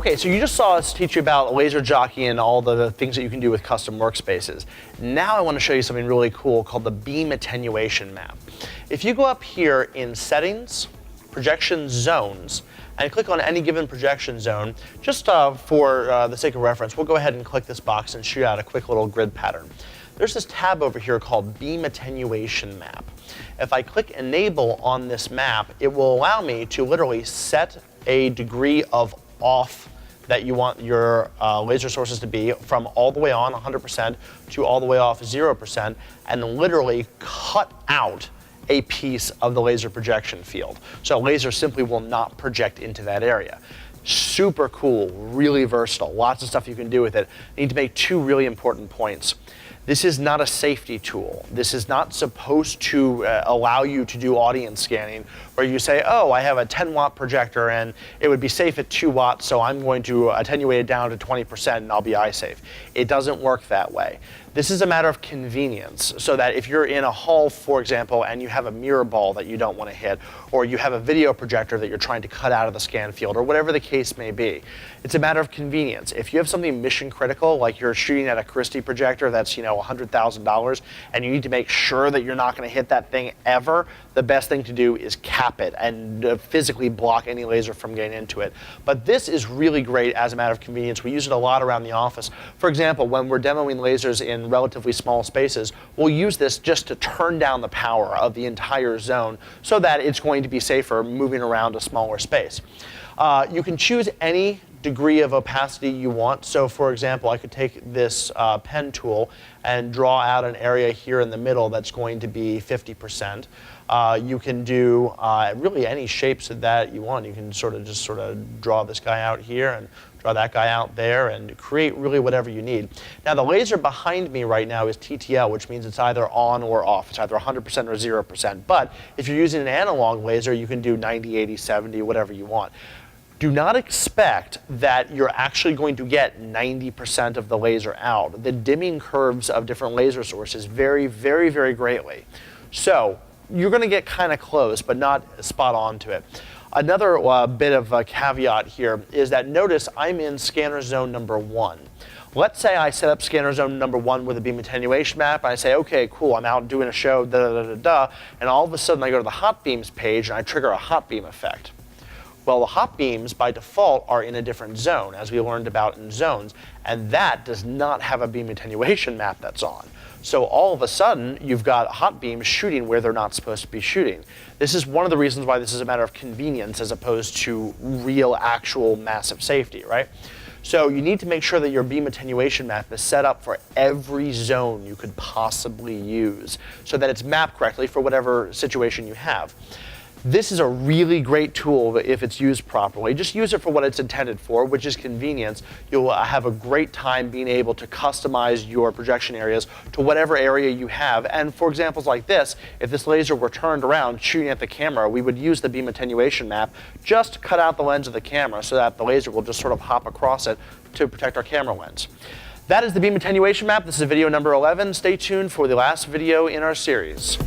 Okay, so you just saw us teach you about laser jockey and all the things that you can do with custom workspaces. Now I want to show you something really cool called the beam attenuation map. If you go up here in Settings, Projection Zones, and click on any given projection zone, just for the sake of reference, we'll go ahead and click this box and shoot out a quick little grid pattern. There's this tab over here called Beam Attenuation Map. If I click Enable on this map, it will allow me to literally set a degree of off that you want your laser sources to be, from all the way on 100% to all the way off 0%, and literally cut out a piece of the laser projection field. So a laser simply will not project into that area. Super cool, really versatile, lots of stuff you can do with it. I need to make two really important points. This is not a safety tool. This is not supposed to allow you to do audience scanning where you say, oh, I have a 10-watt projector and it would be safe at 2 watts, so I'm going to attenuate it down to 20% and I'll be eye safe. It doesn't work that way. This is a matter of convenience, so that if you're in a hall, for example, and you have a mirror ball that you don't want to hit, or you have a video projector that you're trying to cut out of the scan field, or whatever the case may be, it's a matter of convenience. If you have something mission critical, like you're shooting at a Christie projector that's, $100,000, and you need to make sure that you're not going to hit that thing ever, the best thing to do is cap it and physically block any laser from getting into it. But this is really great as a matter of convenience. We use it a lot around the office. For example, when we're demoing lasers in relatively small spaces, we'll use this just to turn down the power of the entire zone so that it's going to be safer moving around a smaller space. You can choose any degree of opacity you want. So for example, I could take this pen tool and draw out an area here in the middle that's going to be 50%. You can do really any shapes that you want. You can sort of draw this guy out here and draw that guy out there and create really whatever you need. Now the laser behind me right now is TTL, which means it's either on or off. It's either 100% or 0%. But if you're using an analog laser, you can do 90, 80, 70, whatever you want. Do not expect that you're actually going to get 90% of the laser out. The dimming curves of different laser sources vary very, very greatly. So you're going to get kind of close, but not spot on to it. Another bit of a caveat here is that notice I'm in scanner zone number 1. Let's say I set up scanner zone number 1 with a beam attenuation map. I say, okay, cool, I'm out doing a show, and all of a sudden I go to the hot beams page and I trigger a hot beam effect. Well, the hot beams by default are in a different zone, as we learned about in zones, and that does not have a beam attenuation map that's on. So all of a sudden, you've got hot beams shooting where they're not supposed to be shooting. This is one of the reasons why this is a matter of convenience as opposed to real, actual, massive safety, right? So you need to make sure that your beam attenuation map is set up for every zone you could possibly use so that it's mapped correctly for whatever situation you have. This is a really great tool if it's used properly. Just use it for what it's intended for, which is convenience. You'll have a great time being able to customize your projection areas to whatever area you have. And for examples like this, if this laser were turned around shooting at the camera, we would use the beam attenuation map just to cut out the lens of the camera so that the laser will just sort of hop across it to protect our camera lens. That is the beam attenuation map. This is video number 11. Stay tuned for the last video in our series.